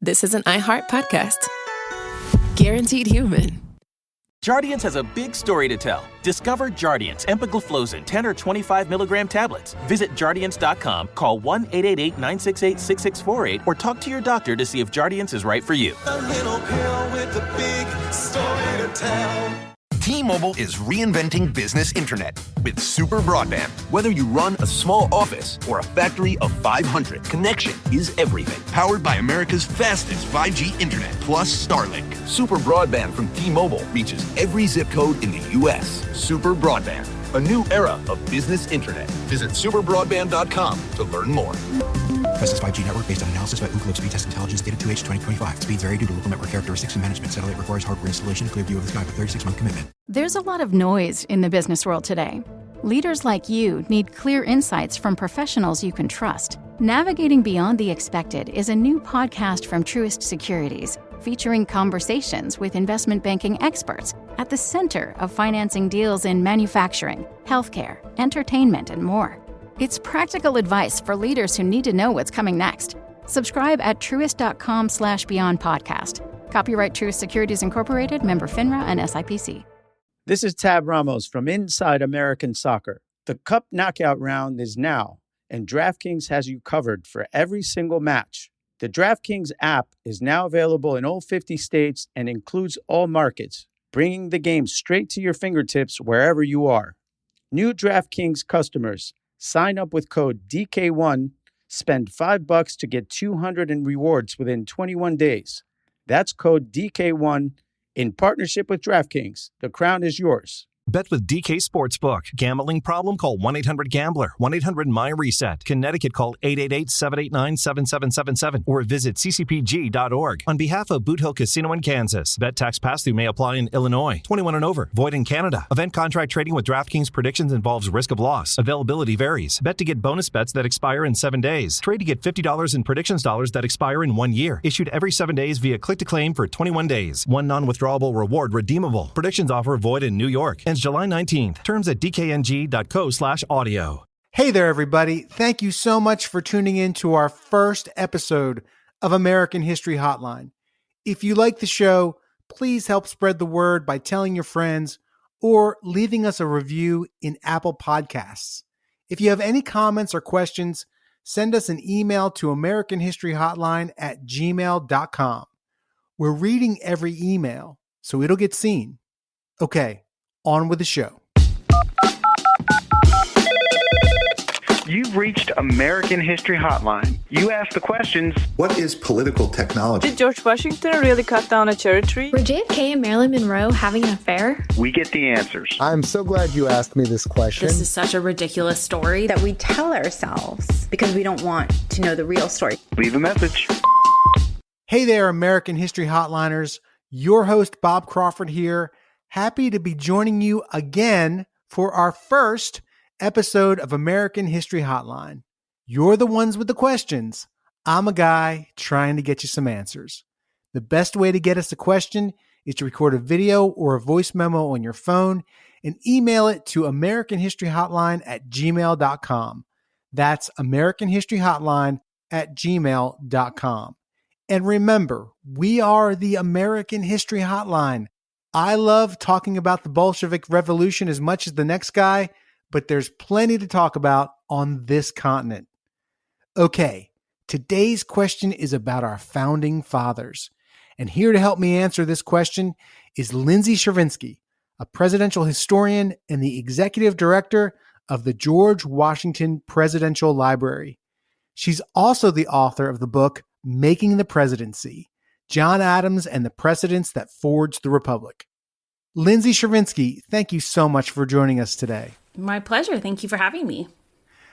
this is an iHeart podcast. Guaranteed human. Jardiance has a big story to tell. Discover Jardiance empagliflozin 10 or 25 milligram tablets. Visit Jardiance.com, call 1-888-968-6648, or talk to your doctor to see if Jardiance is right for you. A little pill with a big story to tell. T-Mobile is reinventing business internet with super broadband. Whether you run a small office or a factory of 500, connection is everything. Powered by America's fastest 5G internet, plus Starlink. Super broadband from T-Mobile reaches every zip code in the U.S. Super broadband, a new era of business internet. Visit superbroadband.com to learn more. Fastest 5G network based on analysis by Ookla Speed Test Intelligence data 2H 2025. Speeds vary due to local network characteristics and management. Satellite requires hardware installation and clear view of the sky with 36-month commitment. There's a lot of noise in the business world today. Leaders like you need clear insights from professionals you can trust. Navigating Beyond the Expected is a new podcast from Truist Securities, featuring conversations with investment banking experts at the center of financing deals in manufacturing, healthcare, entertainment, and more. It's practical advice for leaders who need to know what's coming next. Subscribe at truist.com/beyond podcast. Copyright Truist Securities Incorporated, member FINRA and SIPC. This is Tab Ramos from Inside American Soccer. The Cup Knockout Round is now, and DraftKings has you covered for every single match. The DraftKings app is now available in all 50 states and includes all markets, bringing the game straight to your fingertips wherever you are. New DraftKings customers, sign up with code DK1, spend $5 to get $200 in rewards within 21 days. That's code DK1 in partnership with DraftKings. The crown is yours. Bet with DK Sportsbook. Gambling problem? Call 1-800-GAMBLER. 1-800-MY-RESET. Connecticut, call 888-789-7777 or visit ccpg.org. On behalf of Boot Hill Casino in Kansas, bet tax pass-through may apply in Illinois. 21 and over. Void in Canada. Event contract trading with DraftKings predictions involves risk of loss. Availability varies. Bet to get bonus bets that expire in 7 days. Trade to get $50 in predictions dollars that expire in 1 year. Issued every 7 days via click-to-claim for 21 days. One non-withdrawable reward redeemable. Predictions offer void in New York. Ends July 19th. Terms at dkng.co/audio. Hey there, everybody. Thank you so much for tuning in to our first episode of American History Hotline. If you like the show, please help spread the word by telling your friends or leaving us a review in Apple Podcasts. If you have any comments or questions, send us an email to americanhistoryhotline@gmail.com. We're reading every email, so it'll get seen. Okay, on with the show. You've reached American History Hotline. You ask the questions. What is political technology? Did George Washington really cut down a cherry tree? Were JFK and Marilyn Monroe having an affair? We get the answers. I'm so glad you asked me this question. This is such a ridiculous story that we tell ourselves because we don't want to know the real story. Leave a message. Hey there, American History Hotliners. Your host, Bob Crawford here. Happy to be joining you again for our first episode of American History Hotline. You're the ones with the questions. I'm a guy trying to get you some answers. The best way to get us a question is to record a video or a voice memo on your phone and email it to americanhistoryhotline@gmail.com. That's americanhistoryhotline@gmail.com. And remember, we are the American History Hotline. I love talking about the Bolshevik Revolution as much as the next guy, but there's plenty to talk about on this continent. Okay, today's question is about our founding fathers. And here to help me answer this question is Lindsay Chervinsky, a presidential historian and the executive director of the George Washington Presidential Library. She's also the author of the book, Making the Presidency, John Adams and the Precedents That Forged the Republic. Lindsay Chervinsky, thank you so much for joining us today. My pleasure. Thank you for having me.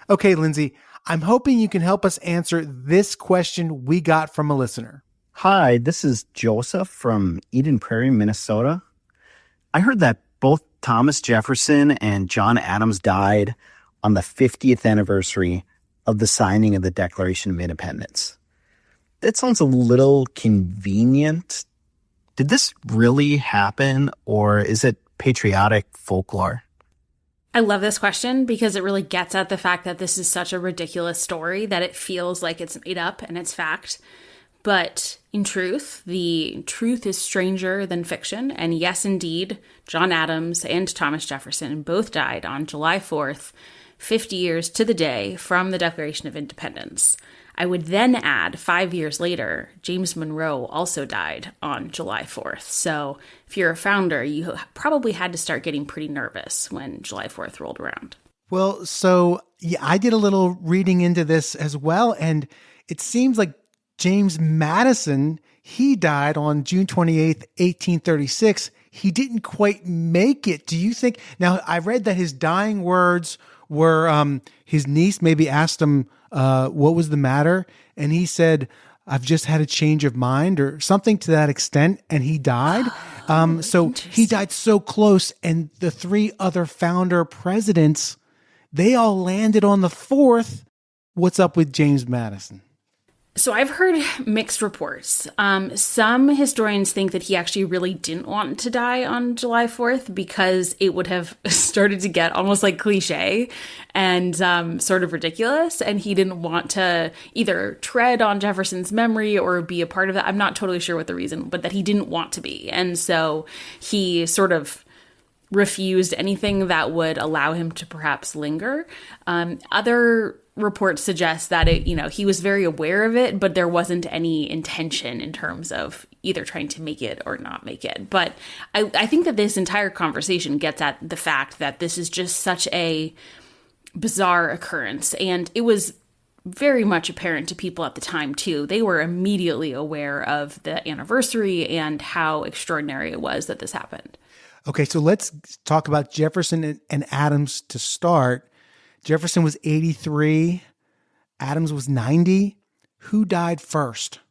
Okay, Lindsay, I'm hoping you can help us answer this question we got from a listener. Hi, this is Joseph from Eden Prairie, Minnesota. I heard that both Thomas Jefferson and John Adams died on the 50th anniversary of the signing of the Declaration of Independence. That sounds a little convenient. Did this really happen, or is it patriotic folklore? I love this question because it really gets at the fact that this is such a ridiculous story that it feels like it's made up and it's fact. But, In truth, the truth is stranger than fiction. And yes, indeed, John Adams and Thomas Jefferson both died on July 4th, 50 years to the day from the Declaration of Independence. I would then add 5 years later, James Monroe also died on July 4th. So if you're a founder, you probably had to start getting pretty nervous when July 4th rolled around. Well, so yeah, I did a little reading into this as well, and it seems like James Madison, he died on June 28th, 1836. He didn't quite make it. Do you think? Now, I read that his dying words were his niece maybe asked him what was the matter, and he said, "I've just had a change of mind," or something to that extent, and he died. So he died so close, and the three other founder presidents, they all landed on the 4th. What's up with James Madison? So I've heard mixed reports. Some historians think that he actually really didn't want to die on July 4th because it would have started to get almost like cliche and sort of ridiculous. And he didn't want to either tread on Jefferson's memory or be a part of that. I'm not totally sure what the reason, but that he didn't want to be. And so he sort of refused anything that would allow him to perhaps linger. Other reports suggest that he was very aware of it, but there wasn't any intention in terms of either trying to make it or not make it. But I think that this entire conversation gets at the fact that this is just such a bizarre occurrence. And it was very much apparent to people at the time, too. They were immediately aware of the anniversary and how extraordinary it was that this happened. Okay, so let's talk about Jefferson and Adams to start. Jefferson was 83. Adams was 90. Who died first?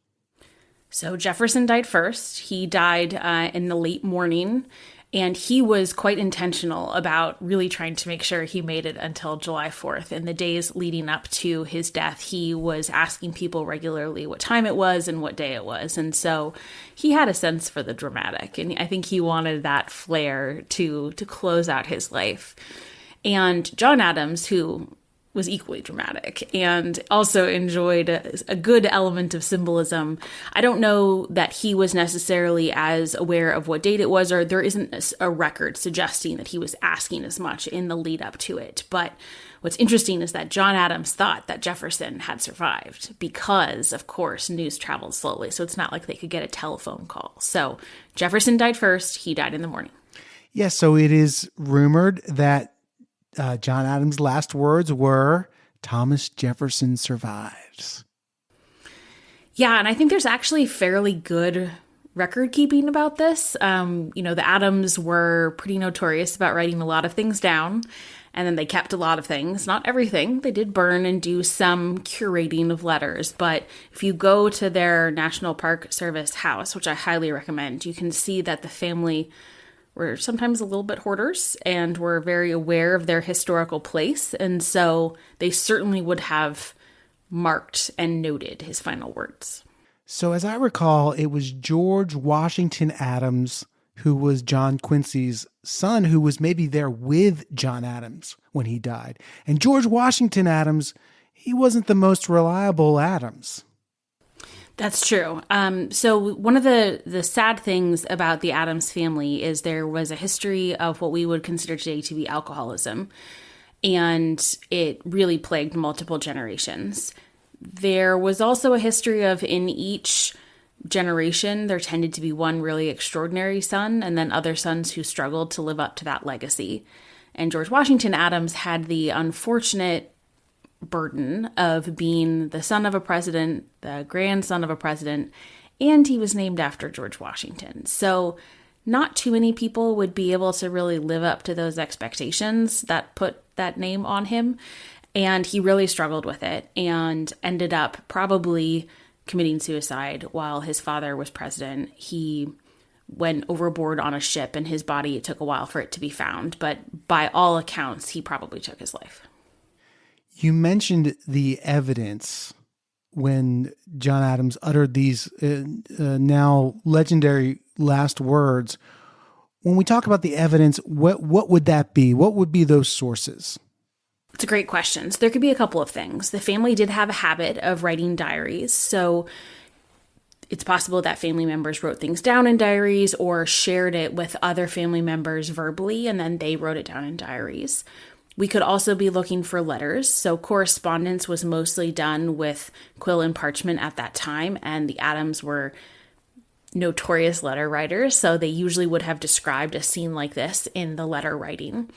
So Jefferson died first. He died in the late morning, and he was quite intentional about really trying to make sure he made it until July 4th. In the days leading up to his death, he was asking people regularly what time it was and what day it was. And so he had a sense for the dramatic, and I think he wanted that flair to close out his life. And John Adams, who was equally dramatic and also enjoyed a good element of symbolism. I don't know that he was necessarily as aware of what date it was, or there isn't a record suggesting that he was asking as much in the lead up to it. But what's interesting is that John Adams thought that Jefferson had survived because, of course, news traveled slowly. So it's not like they could get a telephone call. So Jefferson died first. He died in the morning. Yeah, so it is rumored that John Adams' last words were, "Thomas Jefferson survives." Yeah, and I think there's actually fairly good record keeping about this. The Adams were pretty notorious about writing a lot of things down, and then they kept a lot of things. Not everything. They did burn and do some curating of letters, but if you go to their National Park Service house, which I highly recommend, you can see that the family were sometimes a little bit hoarders and were very aware of their historical place. And so they certainly would have marked and noted his final words. So as I recall, it was George Washington Adams, who was John Quincy's son, who was maybe there with John Adams when he died. And George Washington Adams, he wasn't the most reliable Adams. That's true. So one of the sad things about the Adams family is there was a history of what we would consider today to be alcoholism, and it really plagued multiple generations. There was also a history of, in each generation, there tended to be one really extraordinary son and then other sons who struggled to live up to that legacy. And George Washington Adams had the unfortunate burden of being the son of a president, the grandson of a president, and he was named after George Washington. So not too many people would be able to really live up to those expectations that put that name on him. And he really struggled with it and ended up probably committing suicide while his father was president. He went overboard on a ship, and his body, it took a while for it to be found. But by all accounts, he probably took his life. You mentioned the evidence when John Adams uttered these now legendary last words. When we talk about the evidence, what would that be? What would be those sources? It's a great question. So there could be a couple of things. The family did have a habit of writing diaries. So It's possible that family members wrote things down in diaries or shared it with other family members verbally, and then they wrote it down in diaries. We could also be looking for letters. So correspondence was mostly done with quill and parchment at that time, and the Adams were notorious letter writers, so they usually would have described a scene like this in the letter writing.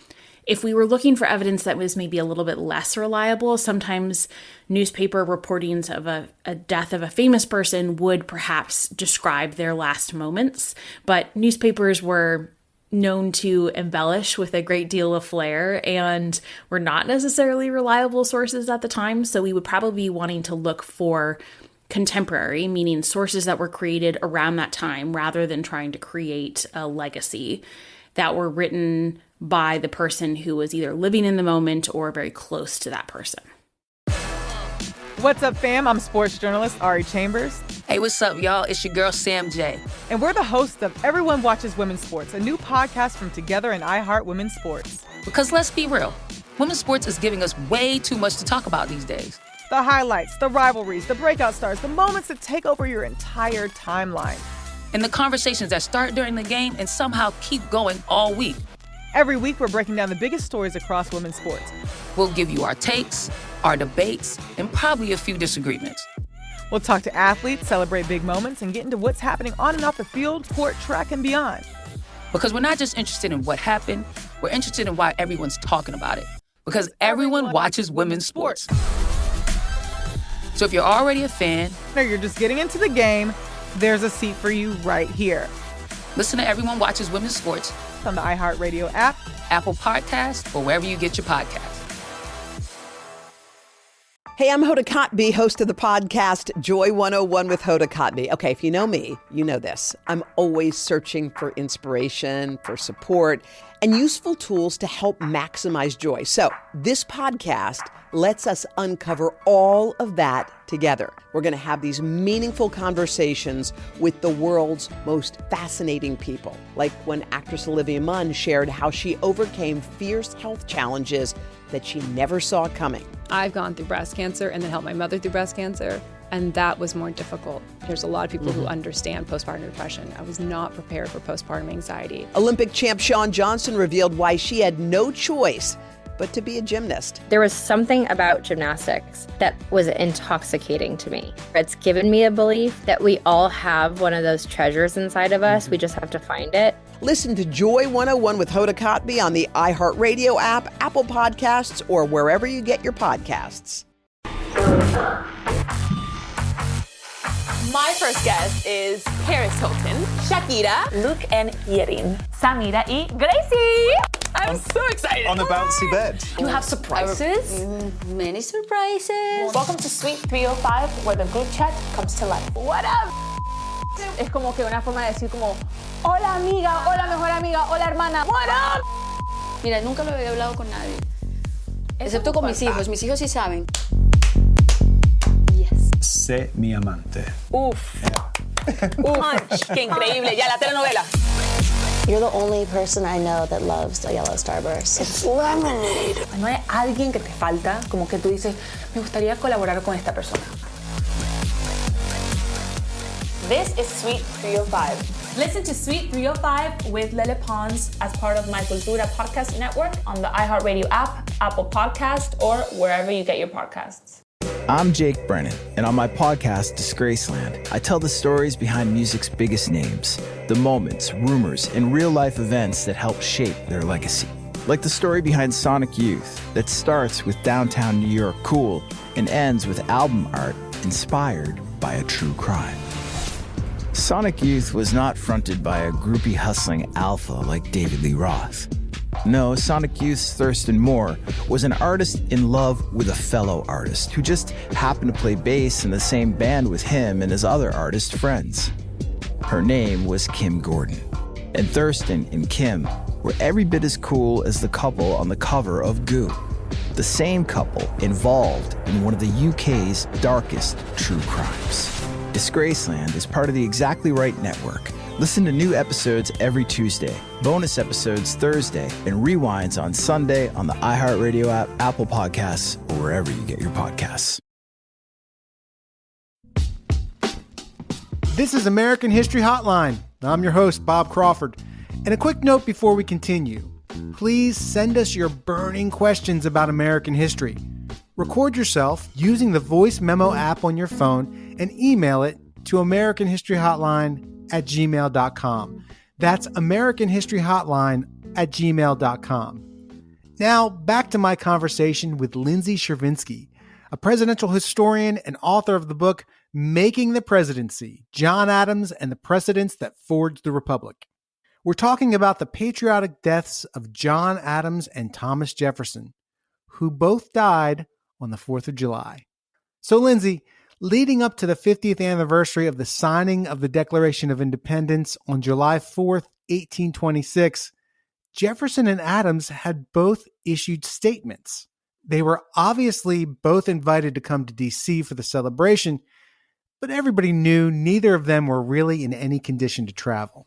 If we were looking for evidence that was maybe a little bit less reliable, sometimes newspaper reportings of a death of a famous person would perhaps describe their last moments, but newspapers were known to embellish with a great deal of flair and were not necessarily reliable sources at the time, so we would probably be wanting to look for contemporary, meaning sources that were created around that time rather than trying to create a legacy, that were written by the person who was either living in the moment or very close to that person. What's up, fam? I'm sports journalist Ari Chambers. Hey, what's up, y'all? It's your girl, Sam J. And we're the hosts of Everyone Watches Women's Sports, a new podcast from Together and iHeart Women's Sports. Because let's be real, women's sports is giving us way too much to talk about these days. The highlights, the rivalries, the breakout stars, the moments that take over your entire timeline. And the conversations that start during the game and somehow keep going all week. Every week, we're breaking down the biggest stories across women's sports. We'll give you our takes, our debates, and probably a few disagreements. We'll talk to athletes, celebrate big moments, and get into what's happening on and off the field, court, track, and beyond. Because we're not just interested in what happened, we're interested in why everyone's talking about it. Because everyone watches women's sports. So if you're already a fan, or you're just getting into the game, there's a seat for you right here. Listen to Everyone Watches Women's Sports on the iHeartRadio app, Apple Podcasts, or wherever you get your podcasts. Hey, I'm Hoda Kotb, host of the podcast Joy 101 with Hoda Kotb. Okay, if you know me, you know this. I'm always searching for inspiration, for support, and useful tools to help maximize joy. So this podcast lets us uncover all of that together. We're going to have these meaningful conversations with the world's most fascinating people, like when actress Olivia Munn shared how she overcame fierce health challenges that she never saw coming. I've gone through breast cancer and then helped my mother through breast cancer, and that was more difficult. There's a lot of people who understand postpartum depression. I was not prepared for postpartum anxiety. Olympic champ Shawn Johnson revealed why she had no choice but to be a gymnast. There was something about gymnastics that was intoxicating to me. It's given me a belief that we all have one of those treasures inside of us. We just have to find it. Listen to Joy 101 with Hoda Kotb on the iHeartRadio app, Apple Podcasts, or wherever you get your podcasts. My first guest is Paris Hilton, Shakira, Luke and Yerin, Samira y Gracie. I'm so excited. On the bouncy bed. You have surprises? Many surprises. Welcome to Suite 305, where the group chat comes to life. What up? Es como que una forma de decir como, hola amiga, hola mejor amiga, hola hermana, what up? Mira, nunca lo había hablado con nadie. Excepto con mis hijos. Mis hijos sí saben. Sé mi amante. Uf. Punch. Qué increíble. Ya, la telenovela. You're the only person I know that loves the yellow starburst. It's lemonade. No hay alguien que te falta, como que tú dices, me gustaría colaborar con esta persona. This is Suite 305. Listen to Suite 305 with Lele Pons as part of My Cultura podcast network on the iHeartRadio app, Apple Podcast, or wherever you get your podcasts. I'm Jake Brennan, and on my podcast, Disgraceland, I tell the stories behind music's biggest names, the moments, rumors, and real-life events that help shape their legacy. Like the story behind Sonic Youth that starts with downtown New York cool and ends with album art inspired by a true crime. Sonic Youth was not fronted by a groupie hustling alpha like David Lee Roth. No, Sonic Youth's Thurston Moore was an artist in love with a fellow artist who just happened to play bass in the same band with him and his other artist friends. Her name was Kim Gordon, and Thurston and Kim were every bit as cool as the couple on the cover of Goo, the same couple involved in one of the UK's darkest true crimes. Disgraceland is part of the Exactly Right network. Listen to new episodes every Tuesday, bonus episodes Thursday, and rewinds on Sunday on the iHeartRadio app, Apple Podcasts, or wherever you get your podcasts. This is American History Hotline. I'm your host, Bob Crawford. And a quick note before we continue. Please send us your burning questions about American history. Record yourself using the voice memo app on your phone and email it to americanhistoryhotline@gmail.com. That's americanhistoryhotline@gmail.com. Now, back to my conversation with Lindsay Chervinsky, a presidential historian and author of the book Making the Presidency, John Adams and the Precedents That Forged the Republic. We're talking about the patriotic deaths of John Adams and Thomas Jefferson, who both died on the 4th of July. So, Lindsay, leading up to the 50th anniversary of the signing of the Declaration of Independence on July 4th, 1826, Jefferson and Adams had both issued statements. They were obviously both invited to come to D.C. for the celebration, but everybody knew neither of them were really in any condition to travel.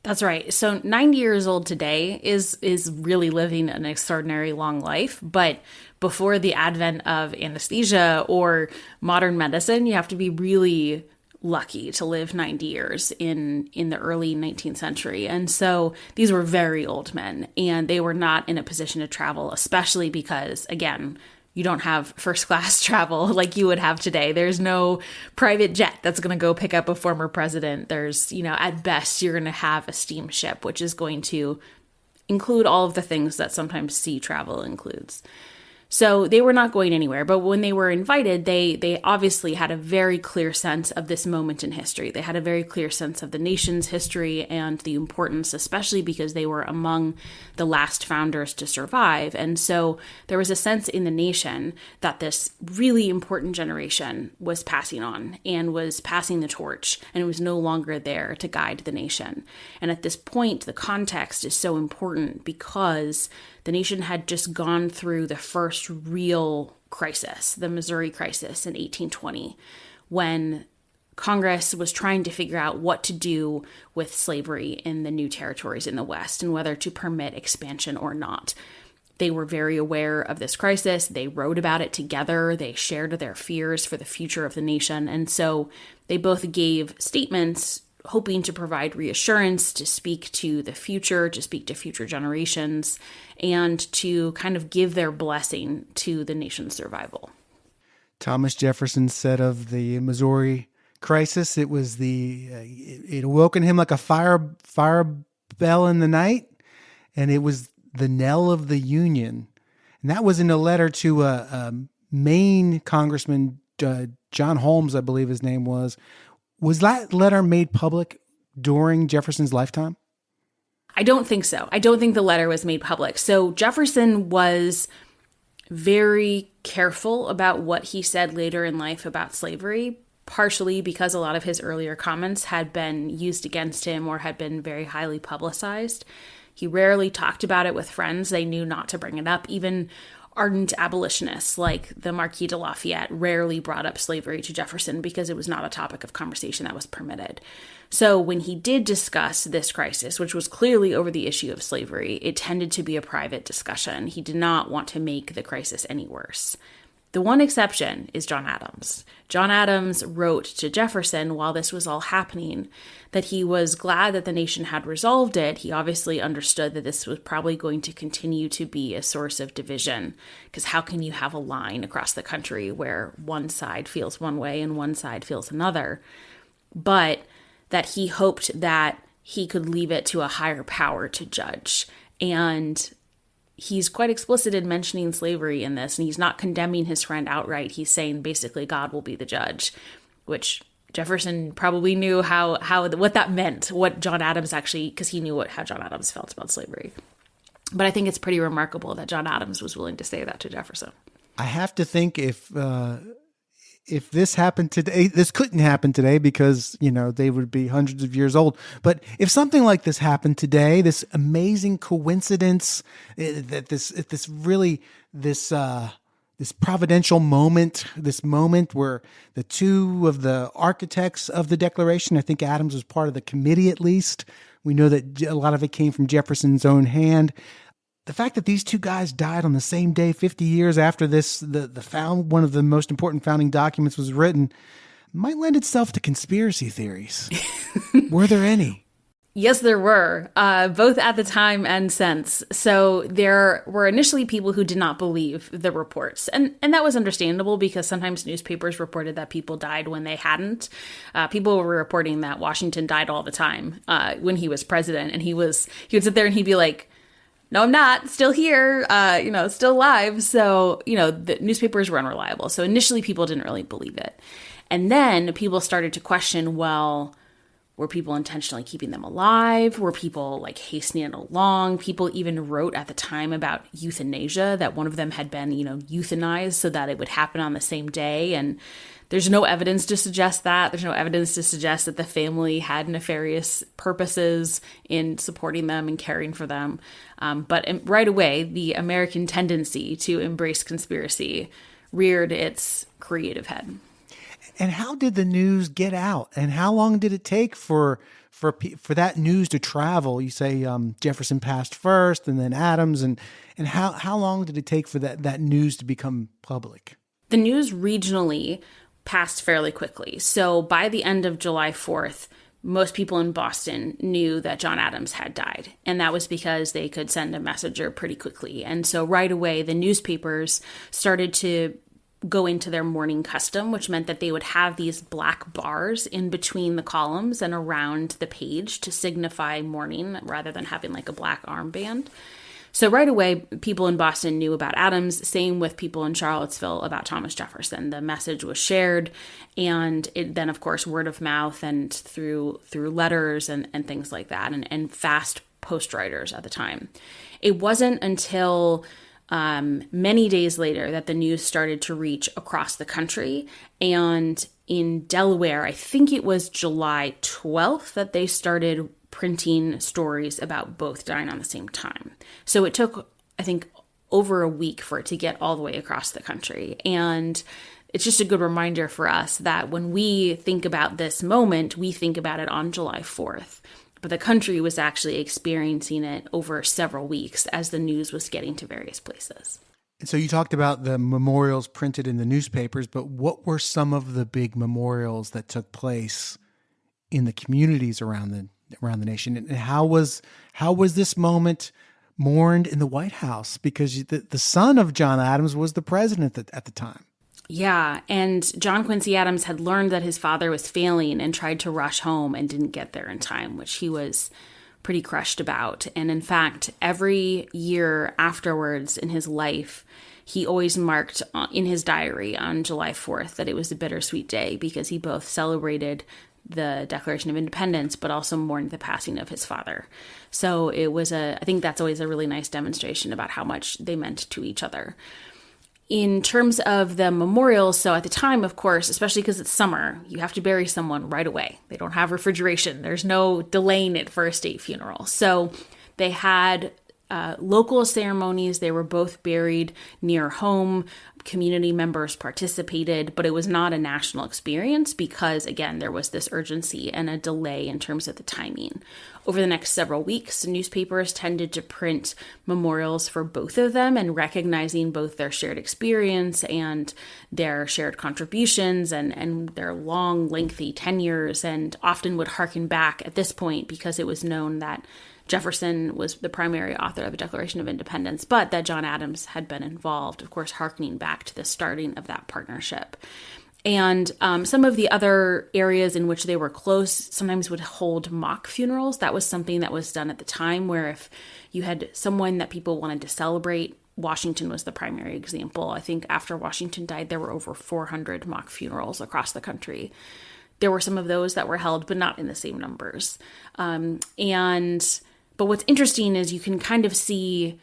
That's right. So 90 years old today is really living an extraordinary long life. But before the advent of anesthesia or modern medicine, you have to be really lucky to live 90 years in the early 19th century. And so these were very old men, and they were not in a position to travel, especially because, again, you don't have first class travel like you would have today. There's no private jet that's going to go pick up a former president. There's, at best, you're going to have a steamship, which is going to include all of the things that sometimes sea travel includes. So they were not going anywhere. But when they were invited, they obviously had a very clear sense of this moment in history. They had a very clear sense of the nation's history and the importance, especially because they were among the last founders to survive. And so there was a sense in the nation that this really important generation was passing on and was passing the torch, and it was no longer there to guide the nation. And at this point, the context is so important because the nation had just gone through the first real crisis, the Missouri crisis in 1820, when Congress was trying to figure out what to do with slavery in the new territories in the West and whether to permit expansion or not. They were very aware of this crisis. They wrote about it together. They shared their fears for the future of the nation. And so they both gave statements hoping to provide reassurance, to speak to the future, to speak to future generations, and to kind of give their blessing to the nation's survival. Thomas Jefferson said of the Missouri crisis, it was it awoken him like a fire bell in the night, and it was the knell of the Union. And that was in a letter to Maine Congressman John Holmes, I believe his name was. Was that letter made public during Jefferson's lifetime? I don't think so. I don't think the letter was made public. So Jefferson was very careful about what he said later in life about slavery, partially because a lot of his earlier comments had been used against him or had been very highly publicized. He rarely talked about it with friends. They knew not to bring it up. Even ardent abolitionists like the Marquis de Lafayette rarely brought up slavery to Jefferson because it was not a topic of conversation that was permitted. So when he did discuss this crisis, which was clearly over the issue of slavery, it tended to be a private discussion. He did not want to make the crisis any worse. The one exception is John Adams. John Adams wrote to Jefferson while this was all happening that he was glad that the nation had resolved it. He obviously understood that this was probably going to continue to be a source of division, because how can you have a line across the country where one side feels one way and one side feels another? But that he hoped that he could leave it to a higher power to judge. And he's quite explicit in mentioning slavery in this, and he's not condemning his friend outright. He's saying basically God will be the judge, which Jefferson probably knew what that meant, what John Adams actually, because he knew how John Adams felt about slavery. But I think it's pretty remarkable that John Adams was willing to say that to Jefferson. I have to think if this happened today, this couldn't happen today because, they would be hundreds of years old. But if something like this happened today, this amazing coincidence, that this providential moment, this moment where the two of the architects of the Declaration, I think Adams was part of the committee at least. We know that a lot of it came from Jefferson's own hand. The fact that these two guys died on the same day, 50 years after this, one of the most important founding documents was written, might lend itself to conspiracy theories. Were there any? Yes, there were, both at the time and since. So there were initially people who did not believe the reports. And that was understandable because sometimes newspapers reported that people died when they hadn't. People were reporting that Washington died all the time when he was president. And he would sit there and he'd be like, no, I'm not, still here, still alive. So, the newspapers were unreliable. So initially people didn't really believe it. And then people started to question, well, were people intentionally keeping them alive? Were people hastening it along? People even wrote at the time about euthanasia, that one of them had been, euthanized so that it would happen on the same day. And there's no evidence to suggest that. There's no evidence to suggest that the family had nefarious purposes in supporting them and caring for them. But right away, the American tendency to embrace conspiracy reared its creative head. And how did the news get out? And how long did it take for that news to travel? You say Jefferson passed first, and then Adams, and how long did it take for that news to become public? The news regionally passed fairly quickly. So by the end of July 4th, most people in Boston knew that John Adams had died. And that was because they could send a messenger pretty quickly. And so right away, the newspapers started to go into their morning custom, which meant that they would have these black bars in between the columns and around the page to signify mourning rather than having like a black armband. So right away, people in Boston knew about Adams, same with people in Charlottesville about Thomas Jefferson. The message was shared, and then, of course, word of mouth and through letters and things like that, and fast postwriters at the time. It wasn't until many days later that the news started to reach across the country. And in Delaware, I think it was July 12th that they started printing stories about both dying on the same time. So it took, I think, over a week for it to get all the way across the country. And it's just a good reminder for us that when we think about this moment, we think about it on July 4th. But the country was actually experiencing it over several weeks as the news was getting to various places. And so you talked about the memorials printed in the newspapers, but what were some of the big memorials that took place in the communities around the nation? And how was this moment mourned in the White House? Because the son of John Adams was the president at the time. Yeah, and John Quincy Adams had learned that his father was failing and tried to rush home and didn't get there in time, which he was pretty crushed about. And in fact, every year afterwards in his life, he always marked in his diary on July 4th that it was a bittersweet day because he both celebrated the Declaration of Independence, but also mourned the passing of his father. So it was I think that's always a really nice demonstration about how much they meant to each other. In terms of the memorials, so at the time, of course, especially because it's summer, you have to bury someone right away. They don't have refrigeration. There's no delaying it for a state funeral. So they had local ceremonies. They were both buried near home. Community members participated, but it was not a national experience because, again, there was this urgency and a delay in terms of the timing. Over the next several weeks, newspapers tended to print memorials for both of them and recognizing both their shared experience and their shared contributions and their long, lengthy tenures, and often would harken back at this point because it was known that Jefferson was the primary author of the Declaration of Independence, but that John Adams had been involved, of course, harkening back to the starting of that partnership. And some of the other areas in which they were close sometimes would hold mock funerals. That was something that was done at the time where if you had someone that people wanted to celebrate, Washington was the primary example. I think after Washington died, there were over 400 mock funerals across the country. There were some of those that were held, but not in the same numbers. But what's interesting is you can kind of see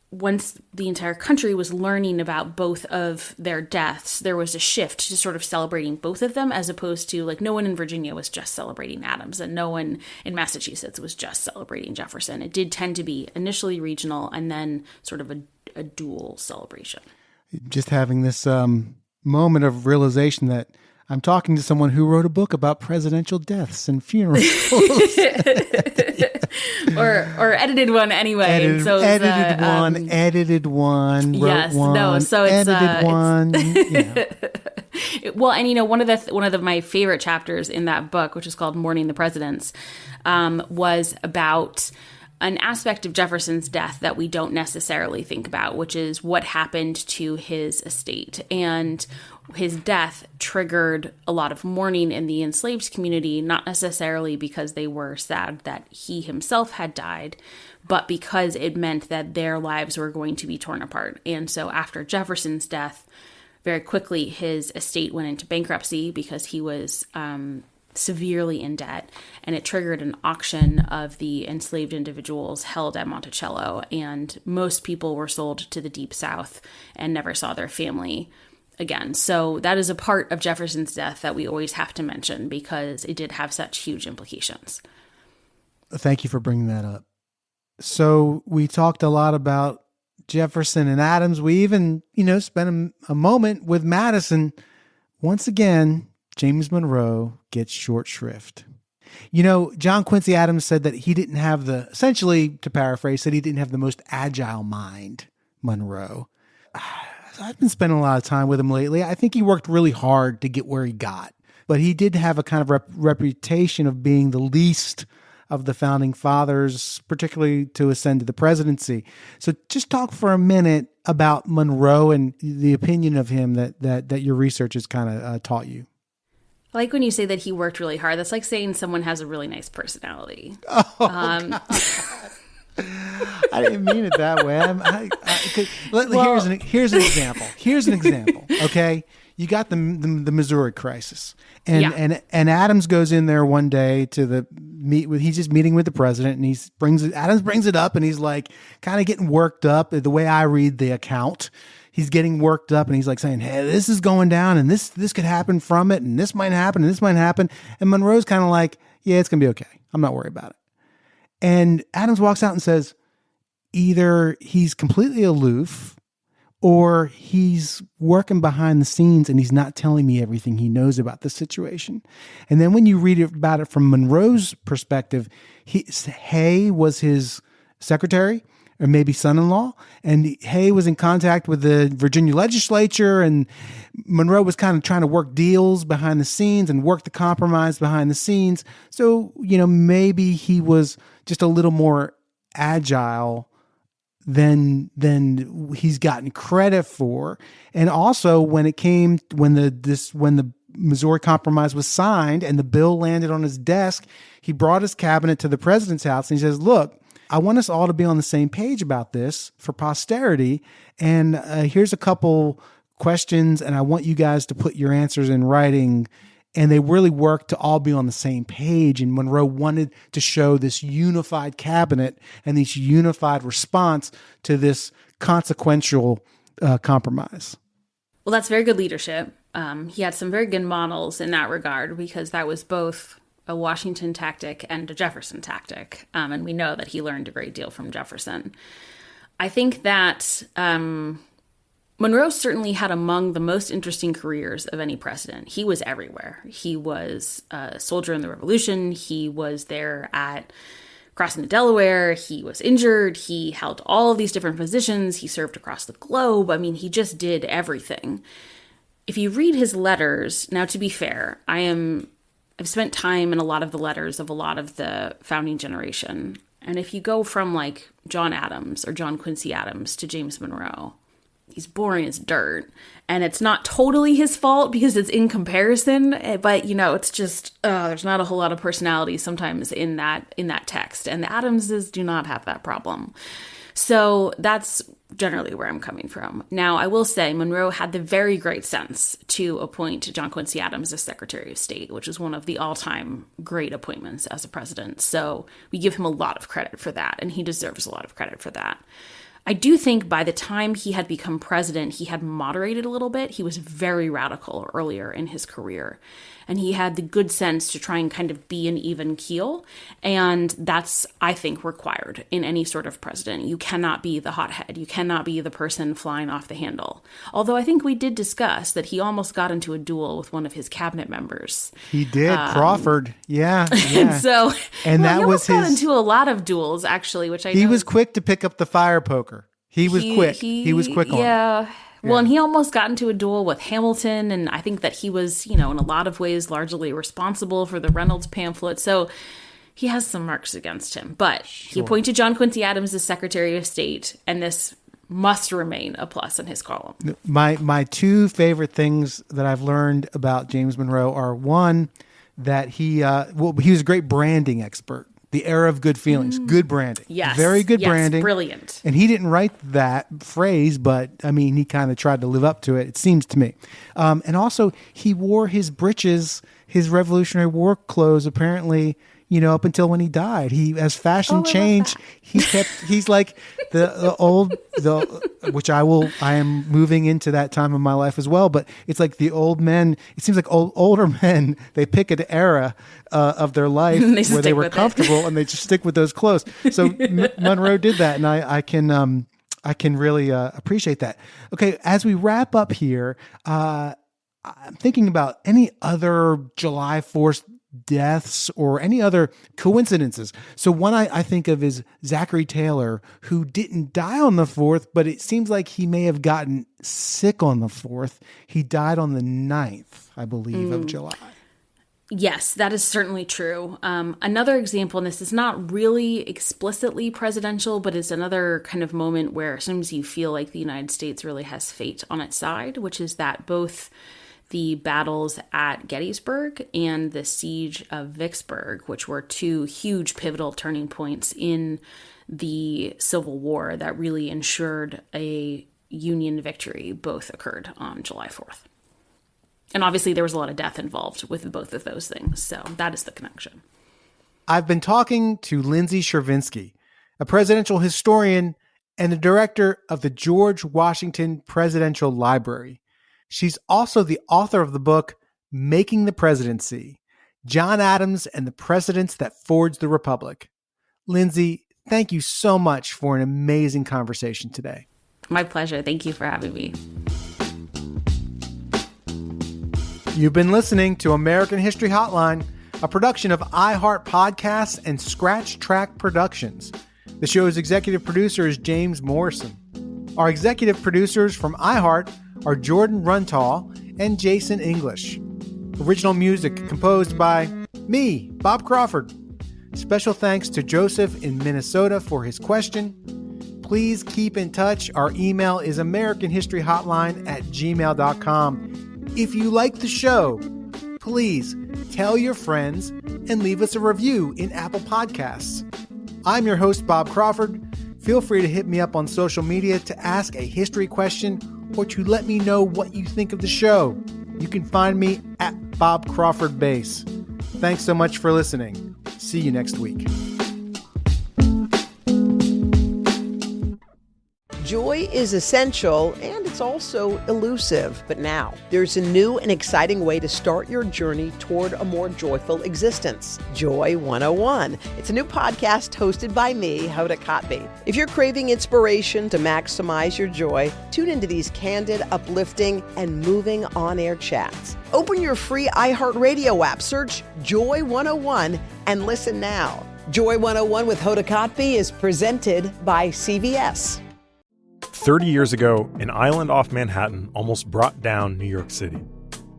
once the entire country was learning about both of their deaths, there was a shift to sort of celebrating both of them as opposed to like no one in Virginia was just celebrating Adams and no one in Massachusetts was just celebrating Jefferson. It did tend to be initially regional and then sort of a dual celebration. Just having this moment of realization that I'm talking to someone who wrote a book about presidential deaths and funerals. or edited one anyway. Edited one. Yes, wrote one, no, so it's edited one. Yeah. Well, and one of my favorite chapters in that book, which is called Mourning the Presidents, was about an aspect of Jefferson's death that we don't necessarily think about, which is what happened to his estate. And his death triggered a lot of mourning in the enslaved community, not necessarily because they were sad that he himself had died, but because it meant that their lives were going to be torn apart. And so after Jefferson's death, very quickly his estate went into bankruptcy because he was severely in debt, and it triggered an auction of the enslaved individuals held at Monticello, and most people were sold to the Deep South and never saw their family again. So that is a part of Jefferson's death that we always have to mention because it did have such huge implications. Thank you for bringing that up. So we talked a lot about Jefferson and Adams. We even, spent a moment with Madison. Once again, James Monroe gets short shrift. John Quincy Adams said that he didn't have essentially, to paraphrase, said he didn't have the most agile mind, Monroe. I've been spending a lot of time with him lately. I think he worked really hard to get where he got, but he did have a kind of reputation of being the least of the founding fathers, particularly to ascend to the presidency. So just talk for a minute about Monroe and the opinion of him that your research has kind of taught you. I like when you say that he worked really hard. That's like saying someone has a really nice personality. I didn't mean it that way. Here's an example. Here's an example. Okay, you got the Missouri crisis, and Adams goes in there one day to he's just meeting with the president, and Adams brings it up, and he's like kind of getting worked up. The way I read the account, he's getting worked up, and he's like saying, "Hey, this is going down, and this could happen from it, and this might happen, and this might happen." And Monroe's kind of like, "Yeah, it's gonna be okay. I'm not worried about it." And Adams walks out and says, either he's completely aloof or he's working behind the scenes and he's not telling me everything he knows about the situation. And then when you read about it from Monroe's perspective, Hay was his secretary or maybe son-in-law, and Hay was in contact with the Virginia legislature, and Monroe was kind of trying to work deals behind the scenes and work the compromise behind the scenes. So, maybe he was just a little more agile than he's gotten credit for. And also when the Missouri Compromise was signed and the bill landed on his desk, he brought his cabinet to the president's house and he says, "Look, I want us all to be on the same page about this for posterity. And here's a couple questions, and I want you guys to put your answers in writing." And they really worked to all be on the same page. And Monroe wanted to show this unified cabinet and this unified response to this consequential compromise. Well, that's very good leadership. He had some very good models in that regard because that was both a Washington tactic and a Jefferson tactic. And we know that he learned a great deal from Jefferson. I think that Monroe certainly had among the most interesting careers of any president. He was everywhere. He was a soldier in the Revolution. He was there at crossing the Delaware. He was injured. He held all of these different positions. He served across the globe. I mean, he just did everything. If you read his letters, now to be fair, I've spent time in a lot of the letters of a lot of the founding generation. And if you go from like John Adams or John Quincy Adams to James Monroe, he's boring as dirt. And it's not totally his fault because it's in comparison, but it's just there's not a whole lot of personality sometimes in that text. And the Adamses do not have that problem. So that's generally where I'm coming from. Now, I will say Monroe had the very great sense to appoint John Quincy Adams as Secretary of State, which is one of the all-time great appointments as a president. So we give him a lot of credit for that, and he deserves a lot of credit for that. I do think by the time he had become president, he had moderated a little bit. He was very radical earlier in his career, and he had the good sense to try and kind of be an even keel. And that's, I think, required in any sort of president. You cannot be the hothead. You cannot be the person flying off the handle. Although I think we did discuss that he almost got into a duel with one of his cabinet members. He did, Crawford. Yeah. And that was got into a lot of duels, actually, which he was quick to pick up the fire poker. He was quick. He was quick on it. Yeah. Well, and he almost got into a duel with Hamilton, and I think that he was, in a lot of ways largely responsible for the Reynolds pamphlet. So he has some marks against him. But he appointed John Quincy Adams as Secretary of State, and this must remain a plus in his column. My two favorite things that I've learned about James Monroe are, one, that he was a great branding expert. The era of good feelings, good branding. Yes. Very good branding. Brilliant. And he didn't write that phrase, but I mean, he kind of tried to live up to it seems to me. And also, he wore his breeches, his Revolutionary War clothes, apparently, up until when he died. He, as fashion changed, he's like which I am moving into that time of my life as well, but it's like the old men, it seems like older men, they pick an era of their life where they were comfortable and they just stick with those clothes. So Monroe did that, and I can really appreciate that. Okay, as we wrap up here, I'm thinking about any other July 4th deaths or any other coincidences. So one I think of is Zachary Taylor, who didn't die on the 4th, but it seems like he may have gotten sick on the 4th. He died on the 9th, I believe, of July. Yes, that is certainly true. Another example, and this is not really explicitly presidential, but it's another kind of moment where sometimes you feel like the United States really has fate on its side, which is that both the battles at Gettysburg and the siege of Vicksburg, which were two huge pivotal turning points in the Civil War that really ensured a Union victory, both occurred on July 4th. And obviously there was a lot of death involved with both of those things. So that is the connection. I've been talking to Lindsay Chervinsky, a presidential historian and the director of the George Washington Presidential Library. She's also the author of the book, Making the Presidency, John Adams and the Presidents That Forged the Republic. Lindsay, thank you so much for an amazing conversation today. My pleasure. Thank you for having me. You've been listening to American History Hotline, a production of iHeart Podcasts and Scratch Track Productions. The show's executive producer is James Morrison. Our executive producers from iHeart are Jordan Runtall and Jason English. Original music composed by me, Bob Crawford. Special thanks to Joseph in Minnesota for his question. Please keep in touch. Our email is americanhistoryhotline@gmail.com. If you like the show, please tell your friends and leave us a review in Apple Podcasts. I'm your host, Bob Crawford. Feel free to hit me up on social media to ask a history question or to let me know what you think of the show. You can find me at Bob Crawford Base. Thanks so much for listening. See you next week. Joy is essential and it's also elusive. But now there's a new and exciting way to start your journey toward a more joyful existence. Joy 101. It's a new podcast hosted by me, Hoda Kotb. If you're craving inspiration to maximize your joy, tune into these candid, uplifting, and moving on-air chats. Open your free iHeartRadio app, search Joy 101, and listen now. Joy 101 with Hoda Kotb is presented by CVS. 30 years ago, an island off Manhattan almost brought down New York City.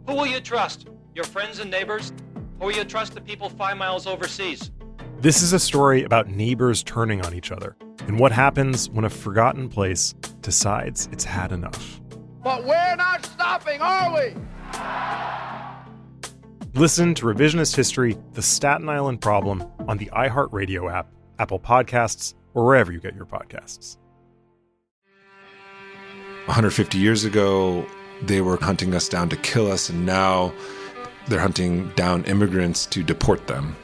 Who will you trust? Your friends and neighbors? Or will you trust the people 5 miles overseas? This is a story about neighbors turning on each other and what happens when a forgotten place decides it's had enough. But we're not stopping, are we? Listen to Revisionist History, The Staten Island Problem on the iHeartRadio app, Apple Podcasts, or wherever you get your podcasts. 150 years ago, they were hunting us down to kill us, and now they're hunting down immigrants to deport them.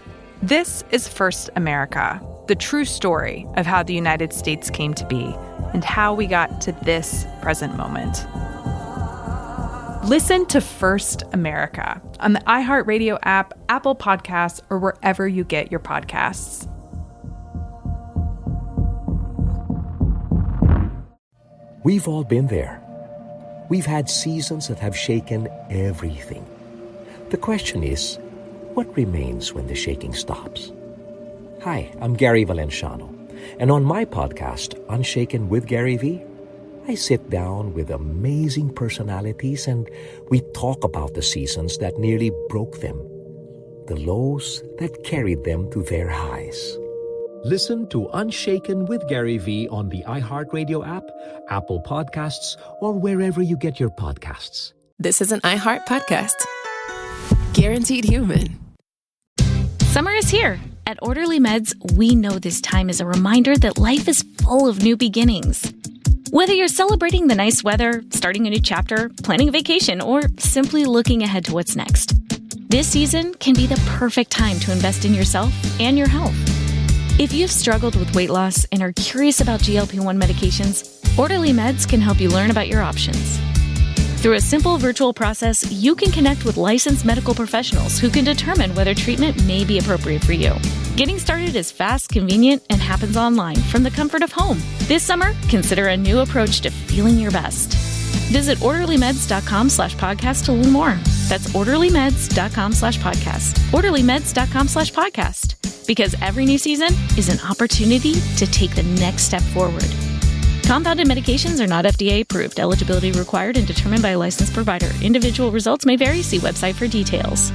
This is First America, the true story of how the United States came to be and how we got to this present moment. Listen to First America on the iHeartRadio app, Apple Podcasts, or wherever you get your podcasts. We've all been there. We've had seasons that have shaken everything. The question is, what remains when the shaking stops? Hi, I'm Gary Valenciano, and on my podcast, Unshaken with Gary V, I sit down with amazing personalities and we talk about the seasons that nearly broke them, the lows that carried them to their highs. Listen to Unshaken with Gary V on the iHeartRadio app, Apple Podcasts, or wherever you get your podcasts. This is an iHeart podcast. Guaranteed human. Summer is here. At Orderly Meds, we know this time is a reminder that life is full of new beginnings. Whether you're celebrating the nice weather, starting a new chapter, planning a vacation, or simply looking ahead to what's next, this season can be the perfect time to invest in yourself and your health. If you've struggled with weight loss and are curious about GLP-1 medications, Orderly Meds can help you learn about your options. Through a simple virtual process, you can connect with licensed medical professionals who can determine whether treatment may be appropriate for you. Getting started is fast, convenient, and happens online from the comfort of home. This summer, consider a new approach to feeling your best. Visit orderlymeds.com/podcast to learn more. That's orderlymeds.com/podcast. orderlymeds.com/podcast. Because every new season is an opportunity to take the next step forward. Compounded medications are not FDA approved. Eligibility required and determined by a licensed provider. Individual results may vary. See website for details.